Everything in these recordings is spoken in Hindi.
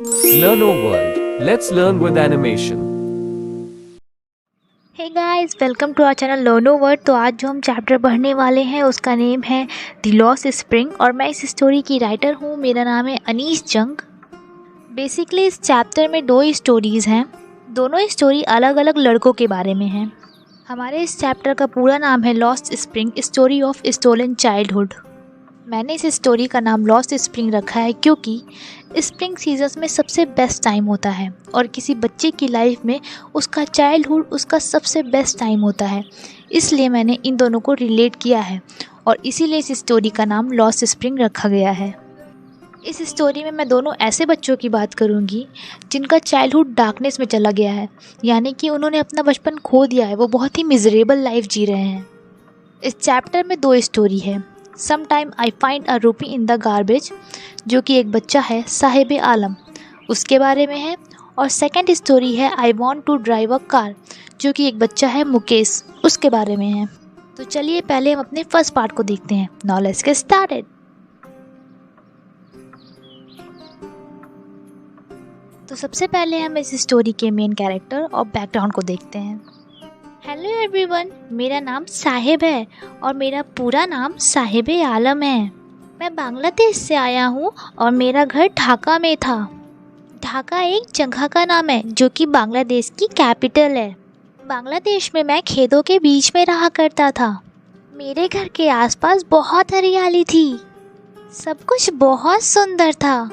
Learno World. Let's learn with animation. Hey guys, welcome to our channel Learno world. तो आज जो हम चैप्टर पढ़ने वाले हैं उसका नेम है द लॉस्ट स्प्रिंग और मैं इस स्टोरी की राइटर हूँ। मेरा नाम है अनीस जंग। बेसिकली इस चैप्टर में दो स्टोरीज़ हैं। दोनों स्टोरी अलग अलग लड़कों के बारे में हैं। हमारे इस चैप्टर का पूरा नाम है lost spring story of stolen childhood. मैंने इस स्टोरी का नाम लॉस्ट स्प्रिंग रखा है क्योंकि स्प्रिंग सीजन्स में सबसे बेस्ट टाइम होता है और किसी बच्चे की लाइफ में उसका चाइल्डहुड उसका सबसे बेस्ट टाइम होता है। इसलिए मैंने इन दोनों को रिलेट किया है और इसीलिए इस स्टोरी का नाम लॉस्ट स्प्रिंग रखा गया है। इस स्टोरी में मैं दोनों ऐसे बच्चों की बात करूंगी जिनका चाइल्डहुड डार्कनेस में चला गया है, यानी कि उन्होंने अपना बचपन खो दिया है। वो बहुत ही मिजरेबल लाइफ जी रहे हैं। इस चैप्टर में दो स्टोरी है। Some time I find a रूपी इन द गार्बेज, जो कि एक बच्चा है साहिब आलम, उसके बारे में है। और सेकंड स्टोरी है I want to drive a car, जो कि एक बच्चा है मुकेश, उसके बारे में है। तो चलिए पहले हम अपने फर्स्ट पार्ट को देखते हैं। Now let's get started. तो सबसे पहले हम इस स्टोरी के मेन कैरेक्टर और बैकग्राउंड को देखते हैं। हेलो एवरीवन, मेरा नाम साहिब है और मेरा पूरा नाम साहिब आलम है। मैं बांग्लादेश से आया हूँ और मेरा घर ढाका में था। ढाका एक जगह का नाम है जो कि बांग्लादेश की कैपिटल है। बांग्लादेश में मैं खेतों के बीच में रहा करता था। मेरे घर के आसपास बहुत हरियाली थी। सब कुछ बहुत सुंदर था।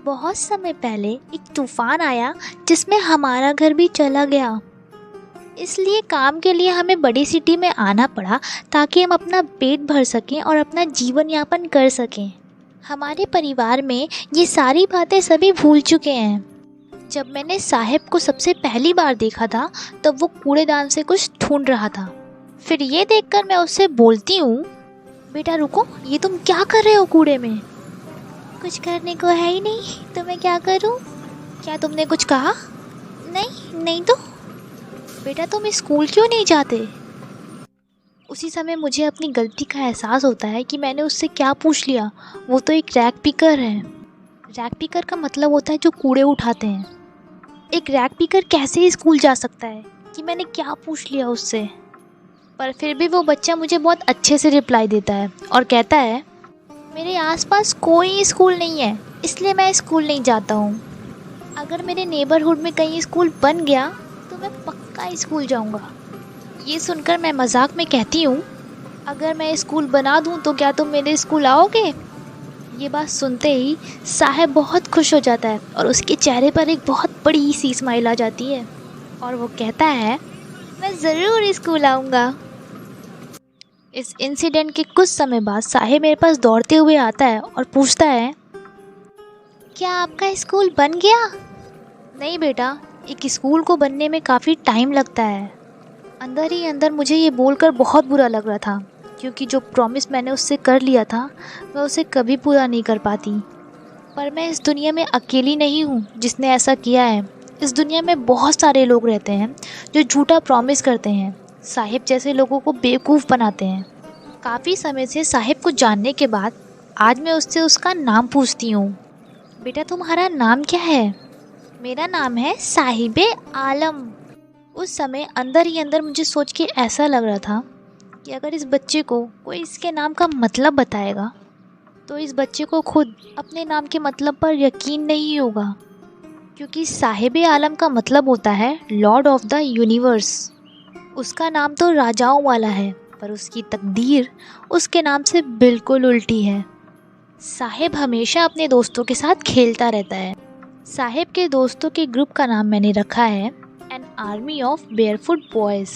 बहुत समय पहले एक तूफान आया जिसमें हमारा घर भी चला गया। इसलिए काम के लिए हमें बड़ी सिटी में आना पड़ा ताकि हम अपना पेट भर सकें और अपना जीवन यापन कर सकें। हमारे परिवार में ये सारी बातें सभी भूल चुके हैं। जब मैंने साहिब को सबसे पहली बार देखा था तब वो कूड़ेदान से कुछ ढूंढ रहा था। फिर ये देखकर मैं उससे बोलती हूँ, बेटा रुको, ये तुम क्या कर रहे हो कूड़े में? कुछ करने को है ही नहीं तो मैं क्या करूँ? क्या तुमने कुछ कहा? नहीं तो। बेटा तुम स्कूल क्यों नहीं जाते? उसी समय मुझे अपनी गलती का एहसास होता है कि मैंने उससे क्या पूछ लिया। वो तो एक रैक पिकर है। रैक पिकर का मतलब होता है जो कूड़े उठाते हैं। एक रैक पिकर कैसे स्कूल जा सकता है कि मैंने क्या पूछ लिया उससे। पर फिर भी वो बच्चा मुझे बहुत अच्छे से रिप्लाई देता है और कहता है, मेरे आसपास कोई स्कूल नहीं है इसलिए मैं स्कूल नहीं जाता हूँ। अगर मेरे नेबरहुड में कहीं स्कूल बन गया तो मैं पक्का स्कूल जाऊंगा। ये सुनकर मैं मजाक में कहती हूँ, अगर मैं स्कूल बना दूँ तो क्या तुम मेरे स्कूल आओगे? ये बात सुनते ही साहिब बहुत खुश हो जाता है और उसके चेहरे पर एक बहुत बड़ी सी स्माइल आ जाती है और वो कहता है, मैं ज़रूर स्कूल आऊँगा। इस इंसिडेंट के कुछ समय बाद साहिब मेरे पास दौड़ते हुए आता है और पूछता है, क्या आपका स्कूल बन गया? नहीं बेटा, एक स्कूल को बनने में काफ़ी टाइम लगता है। अंदर ही अंदर मुझे ये बोलकर बहुत बुरा लग रहा था क्योंकि जो प्रॉमिस मैंने उससे कर लिया था मैं उसे कभी पूरा नहीं कर पाती। पर मैं इस दुनिया में अकेली नहीं हूँ जिसने ऐसा किया है। इस दुनिया में बहुत सारे लोग रहते हैं जो झूठा प्रॉमिस करते हैं, साहिब जैसे लोगों को बेवकूफ़ बनाते हैं। काफ़ी समय से साहिब को जानने के बाद आज मैं उससे उसका नाम पूछती हूँ। बेटा तुम्हारा नाम क्या है? मेरा नाम है साहिब आलम। उस समय अंदर ही अंदर मुझे सोच के ऐसा लग रहा था कि अगर इस बच्चे को कोई इसके नाम का मतलब बताएगा तो इस बच्चे को खुद अपने नाम के मतलब पर यकीन नहीं होगा, क्योंकि साहिब आलम का मतलब होता है लॉर्ड ऑफ द यूनिवर्स। उसका नाम तो राजाओं वाला है पर उसकी तकदीर उसके नाम से बिल्कुल उल्टी है। साहिब हमेशा अपने दोस्तों के साथ खेलता रहता है। साहिब के दोस्तों के ग्रुप का नाम मैंने रखा है an army of barefoot boys,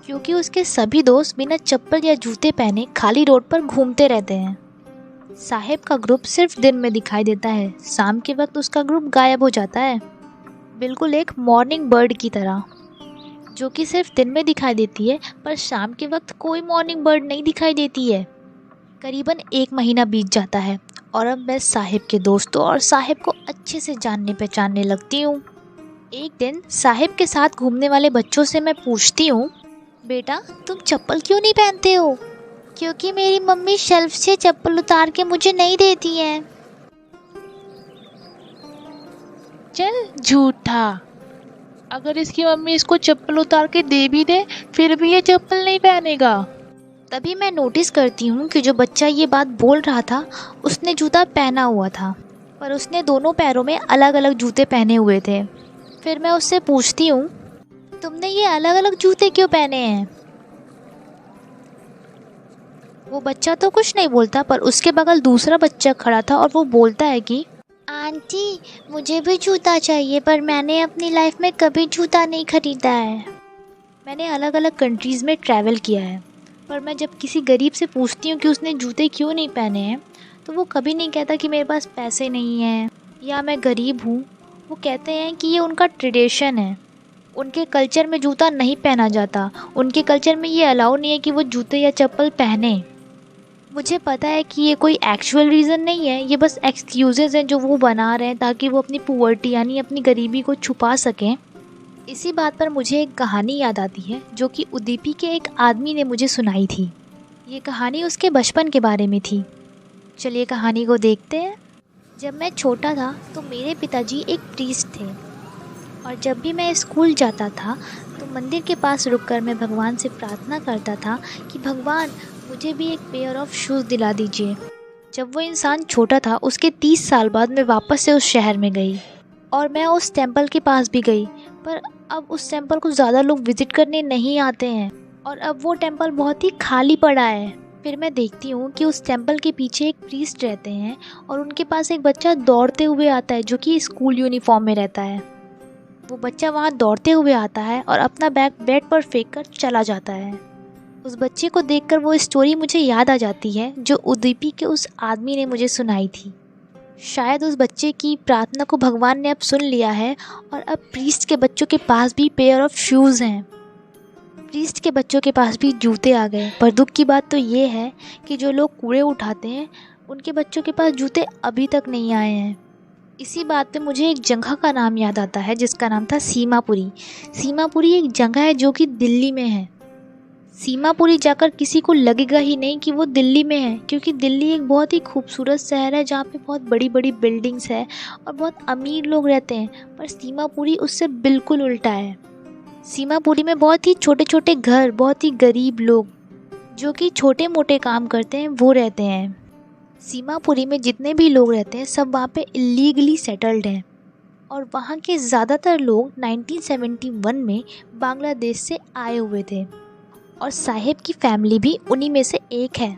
क्योंकि उसके सभी दोस्त बिना चप्पल या जूते पहने खाली रोड पर घूमते रहते हैं। साहिब का ग्रुप सिर्फ दिन में दिखाई देता है, शाम के वक्त उसका ग्रुप गायब हो जाता है, बिल्कुल एक मॉर्निंग बर्ड की तरह, जो कि सिर्फ दिन में दिखाई देती है पर शाम के वक्त कोई मॉर्निंग बर्ड नहीं दिखाई देती है। करीबन 1 महीना बीत जाता है और अब मैं साहिब के दोस्तों और साहिब को अच्छे से जानने पहचानने लगती हूँ। एक दिन साहिब के साथ घूमने वाले बच्चों से मैं पूछती हूँ, बेटा तुम चप्पल क्यों नहीं पहनते हो? क्योंकि मेरी मम्मी शेल्फ से चप्पल उतार के मुझे नहीं देती है। चल झूठा। अगर इसकी मम्मी इसको चप्पल उतार के दे भी दे फिर भी ये चप्पल नहीं पहनेगा। तभी मैं नोटिस करती हूँ कि जो बच्चा ये बात बोल रहा था उसने जूता पहना हुआ था, पर उसने दोनों पैरों में अलग अलग जूते पहने हुए थे। फिर मैं उससे पूछती हूँ, तुमने ये अलग अलग जूते क्यों पहने हैं? वो बच्चा तो कुछ नहीं बोलता, पर उसके बगल दूसरा बच्चा खड़ा था और वो बोलता है कि आंटी मुझे भी जूता चाहिए, पर मैंने अपनी लाइफ में कभी जूता नहीं खरीदा है। मैंने अलग अलग कंट्रीज़ में ट्रैवल किया है, पर मैं जब किसी गरीब से पूछती हूँ कि उसने जूते क्यों नहीं पहने हैं, तो वो कभी नहीं कहता कि मेरे पास पैसे नहीं हैं या मैं गरीब हूँ। वो कहते हैं कि ये उनका ट्रेडिशन है, उनके कल्चर में जूता नहीं पहना जाता, उनके कल्चर में ये अलाउ नहीं है कि वो जूते या चप्पल पहने। मुझे पता है कि ये कोई एक्चुअल रीज़न नहीं है, ये बस एक्सक्यूज़ेज़ हैं जो वो बना रहे हैं ताकि वो अपनी पुअर्टी यानी अपनी गरीबी को छुपा सकें। इसी बात पर मुझे एक कहानी याद आती है जो कि उदीपी के एक आदमी ने मुझे सुनाई थी। ये कहानी उसके बचपन के बारे में थी। चलिए कहानी को देखते हैं। जब मैं छोटा था तो मेरे पिताजी एक प्रीस्ट थे, और जब भी मैं स्कूल जाता था तो मंदिर के पास रुककर मैं भगवान से प्रार्थना करता था कि भगवान मुझे भी एक पेयर ऑफ शूज़ दिला दीजिए। जब वो इंसान छोटा था उसके 30 साल बाद मैं वापस से उस शहर में गई और मैं उस टेंपल के पास भी गई, पर अब उस टेंपल को ज़्यादा लोग विज़िट करने नहीं आते हैं और अब वो टेंपल बहुत ही खाली पड़ा है। फिर मैं देखती हूँ कि उस टेंपल के पीछे एक प्रीस्ट रहते हैं और उनके पास एक बच्चा दौड़ते हुए आता है जो कि स्कूल यूनिफॉर्म में रहता है। वो बच्चा वहाँ दौड़ते हुए आता है और अपना बैग बेड पर फेंक कर चला जाता है। उस बच्चे को देखकर वो स्टोरी मुझे याद आ जाती है जो उदीपी के उस आदमी ने मुझे सुनाई थी। शायद उस बच्चे की प्रार्थना को भगवान ने अब सुन लिया है और अब प्रीस्ट के बच्चों के पास भी पेयर ऑफ शूज़ हैं। प्रीस्ट के बच्चों के पास भी जूते आ गए, पर दुख की बात तो ये है कि जो लोग कूड़े उठाते हैं उनके बच्चों के पास जूते अभी तक नहीं आए हैं। इसी बात पे मुझे एक जगह का नाम याद आता है जिसका नाम था सीमापुरी। सीमापुरी एक जगह है जो कि दिल्ली में है। सीमापुरी जाकर किसी को लगेगा ही नहीं कि वो दिल्ली में है, क्योंकि दिल्ली एक बहुत ही खूबसूरत शहर है जहाँ पे बहुत बड़ी बड़ी बिल्डिंग्स है और बहुत अमीर लोग रहते हैं, पर सीमापुरी उससे बिल्कुल उल्टा है। सीमापुरी में बहुत ही छोटे छोटे घर, बहुत ही गरीब लोग जो कि छोटे मोटे काम करते हैं वो रहते हैं। सीमापुरी में जितने भी लोग रहते हैं सब वहाँ पे इलीगली सेटल्ड हैं और वहाँ के ज़्यादातर लोग 1971 में बांग्लादेश से आए हुए थे और साहिब की फैमिली भी उन्हीं में से एक है।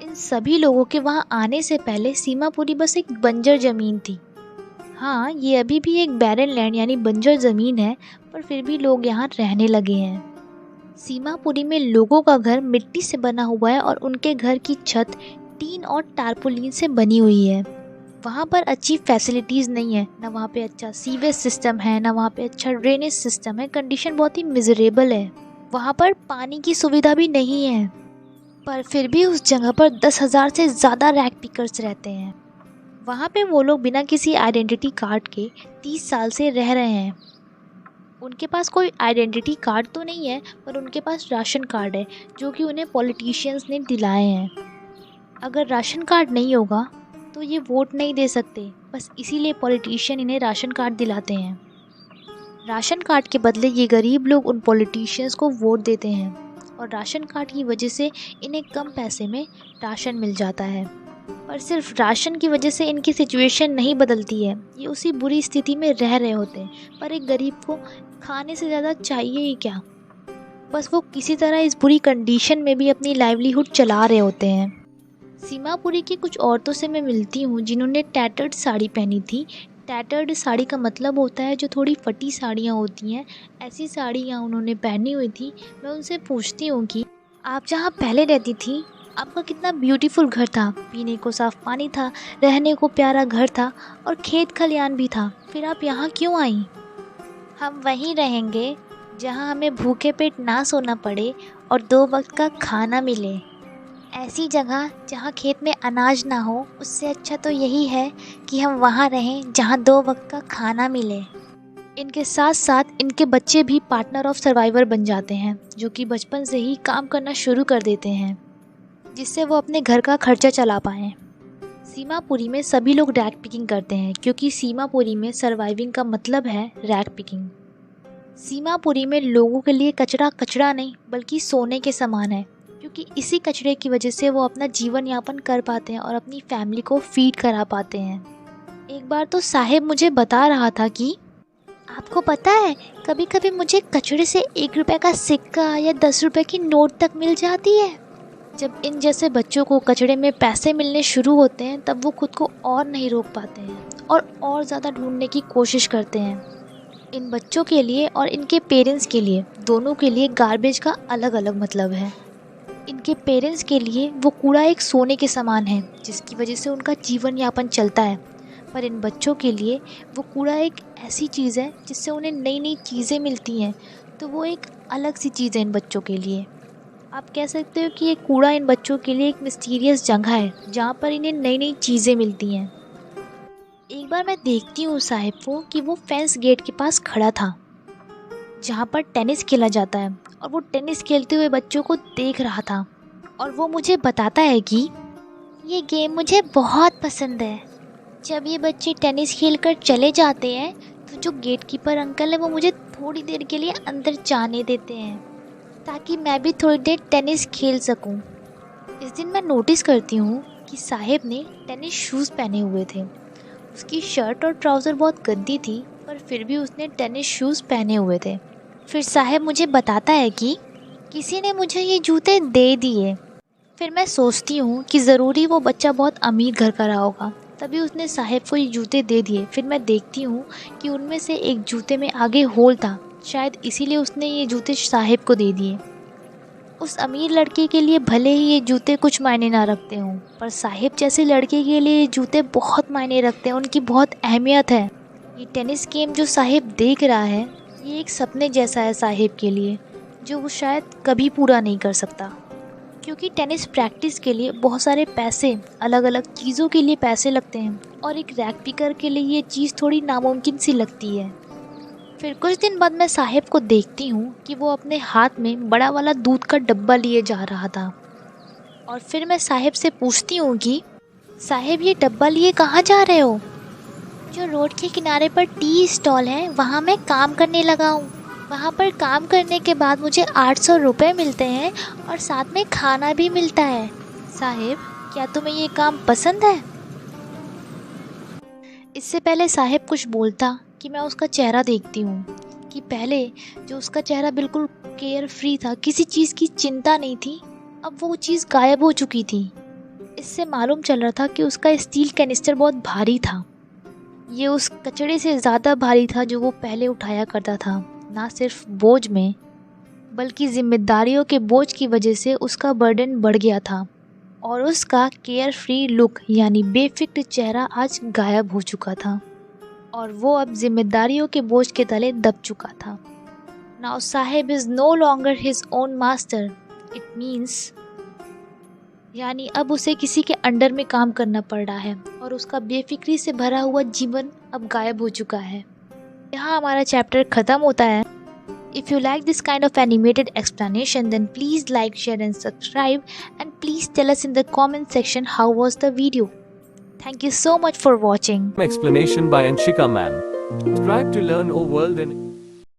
इन सभी लोगों के वहाँ आने से पहले सीमापुरी बस एक बंजर ज़मीन थी। हाँ, ये अभी भी एक बैरन लैंड यानी बंजर ज़मीन है, पर फिर भी लोग यहाँ रहने लगे हैं। सीमापुरी में लोगों का घर मिट्टी से बना हुआ है और उनके घर की छत टीन और टारपोलिन से बनी हुई है। वहाँ पर अच्छी फैसिलिटीज़ नहीं है, ना वहाँ पे अच्छा सीवेज सिस्टम है, ना वहाँ पे अच्छा ड्रेनेज सिस्टम है। कंडीशन बहुत ही मिजरेबल है। वहाँ पर पानी की सुविधा भी नहीं है, पर फिर भी उस जगह पर 10,000 से ज़्यादा रैग पिकर्स रहते हैं। वहाँ पे वो लोग बिना किसी आइडेंटिटी कार्ड के 30 साल से रह रहे हैं। उनके पास कोई आइडेंटिटी कार्ड तो नहीं है, पर उनके पास राशन कार्ड है जो कि उन्हें पॉलिटिशियंस ने दिलाए हैं। अगर राशन कार्ड नहीं होगा तो ये वोट नहीं दे सकते, बस इसीलिए पॉलिटिशियन इन्हें राशन कार्ड दिलाते हैं। राशन कार्ड के बदले ये गरीब लोग उन पॉलिटिशियंस को वोट देते हैं और राशन कार्ड की वजह से इन्हें कम पैसे में राशन मिल जाता है। पर सिर्फ राशन की वजह से इनकी सिचुएशन नहीं बदलती है। ये उसी बुरी स्थिति में रह रहे होते हैं, पर एक गरीब को खाने से ज़्यादा चाहिए ही क्या। बस वो किसी तरह इस बुरी कंडीशन में भी अपनी लाइवलीहुड चला रहे होते हैं। सीमापुरी की कुछ औरतों से मैं मिलती हूँ जिन्होंने टैटर्ड साड़ी पहनी थी। टैटर्ड साड़ी का मतलब होता है जो थोड़ी फटी साड़ियाँ होती हैं, ऐसी साड़ियाँ उन्होंने पहनी हुई थी। मैं उनसे पूछती हूँ कि आप जहाँ पहले रहती थी आपका कितना ब्यूटीफुल घर था, पीने को साफ़ पानी था, रहने को प्यारा घर था और खेत खलियान भी था, फिर आप यहाँ क्यों आई? हम वहीं रहेंगे जहाँ हमें भूखे पेट ना सोना पड़े और 2 वक्त का खाना मिले। ऐसी जगह जहाँ खेत में अनाज ना हो, उससे अच्छा तो यही है कि हम वहाँ रहें जहाँ 2 वक्त का खाना मिले। इनके साथ साथ इनके बच्चे भी पार्टनर ऑफ सर्वाइवर बन जाते हैं, जो कि बचपन से ही काम करना शुरू कर देते हैं जिससे वो अपने घर का खर्चा चला पाएँ। सीमापुरी में सभी लोग रैग पिकिंग करते हैं क्योंकि सीमापुरी में सर्वाइविंग का मतलब है रैग पिकिंग। सीमापुरी में लोगों के लिए कचरा कचरा नहीं बल्कि सोने के समान है, क्योंकि इसी कचरे की वजह से वो अपना जीवन यापन कर पाते हैं और अपनी फैमिली को फीड करा पाते हैं। एक बार तो साहिब मुझे बता रहा था कि आपको पता है, कभी कभी मुझे कचरे से 1 रुपये का सिक्का या 10 रुपये की नोट तक मिल जाती है। जब इन जैसे बच्चों को कचरे में पैसे मिलने शुरू होते हैं तब वो खुद को और नहीं रोक पाते हैं और ज़्यादा ढूंढने की कोशिश करते हैं। इन बच्चों के लिए और इनके पेरेंट्स के लिए, दोनों के लिए गार्बेज का अलग अलग मतलब है। इनके पेरेंट्स के लिए वो कूड़ा एक सोने के समान है जिसकी वजह से उनका जीवन यापन चलता है, पर इन बच्चों के लिए वो कूड़ा एक ऐसी चीज़ है जिससे उन्हें नई नई चीज़ें मिलती हैं, तो वो एक अलग सी चीज़ है इन बच्चों के लिए। आप कह सकते हो कि ये कूड़ा इन बच्चों के लिए एक मिस्टीरियस जगह है जहाँ पर इन्हें नई नई चीज़ें मिलती हैं। एक बार मैं देखती हूँ साहिब को कि वो फेंस गेट के पास खड़ा था जहाँ पर टेनिस खेला जाता है, और वो टेनिस खेलते हुए बच्चों को देख रहा था और वो मुझे बताता है कि ये गेम मुझे बहुत पसंद है। जब ये बच्चे टेनिस खेलकर चले जाते हैं तो जो गेटकीपर अंकल है वो मुझे थोड़ी देर के लिए अंदर जाने देते हैं ताकि मैं भी थोड़ी देर टेनिस खेल सकूं। इस दिन मैं नोटिस करती हूँ कि साहिब ने टेनिस शूज़ पहने हुए थे। उसकी शर्ट और ट्राउज़र बहुत गंदी थी, पर फिर भी उसने टेनिस शूज़ पहने हुए थे। फिर साहिब मुझे बताता है कि किसी ने मुझे ये जूते दे दिए। फिर मैं सोचती हूँ कि ज़रूरी वो बच्चा बहुत अमीर घर का रहा होगा, तभी उसने साहिब को ये जूते दे दिए। फिर मैं देखती हूँ कि उनमें से एक जूते में आगे होल था, शायद इसीलिए उसने ये जूते साहिब को दे दिए। उस अमीर लड़के के लिए भले ही ये जूते कुछ मायने ना रखते हों, पर साहिब जैसे लड़के के लिए ये जूते बहुत मायने रखते हैं, उनकी बहुत अहमियत है। ये टेनिस गेम जो साहिब देख रहा है ये एक सपने जैसा है साहिब के लिए, जो वो शायद कभी पूरा नहीं कर सकता, क्योंकि टेनिस प्रैक्टिस के लिए बहुत सारे पैसे, अलग अलग चीज़ों के लिए पैसे लगते हैं, और एक रैग पिकर के लिए ये चीज़ थोड़ी नामुमकिन सी लगती है। फिर कुछ दिन बाद मैं साहिब को देखती हूँ कि वो अपने हाथ में बड़ा वाला दूध का डब्बा लिए जा रहा था, और फिर मैं साहिब से पूछती हूँ कि साहिब ये डब्बा लिए कहाँ जा रहे हो? जो रोड के किनारे पर टी स्टॉल है वहाँ मैं काम करने लगा हूँ। वहाँ पर काम करने के बाद मुझे 800 रुपये मिलते हैं और साथ में खाना भी मिलता है। साहिब, क्या तुम्हें ये काम पसंद है? इससे पहले साहिब कुछ बोलता कि मैं उसका चेहरा देखती हूँ कि पहले जो उसका चेहरा बिल्कुल केयर फ्री था, किसी चीज़ की चिंता नहीं थी, अब वो चीज़ गायब हो चुकी थी। इससे मालूम चल रहा था कि उसका स्टील कैनिस्टर बहुत भारी था। ये उस कचड़े से ज़्यादा भारी था जो वो पहले उठाया करता था। ना सिर्फ बोझ में बल्कि जिम्मेदारियों के बोझ की वजह से उसका बर्डन बढ़ गया था, और उसका केयर फ्री लुक यानी बेफिक्र चेहरा आज गायब हो चुका था, और वो अब जिम्मेदारियों के बोझ के तले दब चुका था। Now Saheb is no longer his own master. It means यानी अब उसे किसी के अंडर में काम करना पड़ रहा है, और उसका बेफिक्री से भरा हुआ जीवन अब गायब हो चुका है। यहाँ हमारा चैप्टर ख़त्म होता है। If you like this kind of animated explanation, then please like, share and subscribe, and please tell us in the comment section how was the video. Thank you so much for watching. Explanation by Anshika ma'am. Subscribe to learn O World in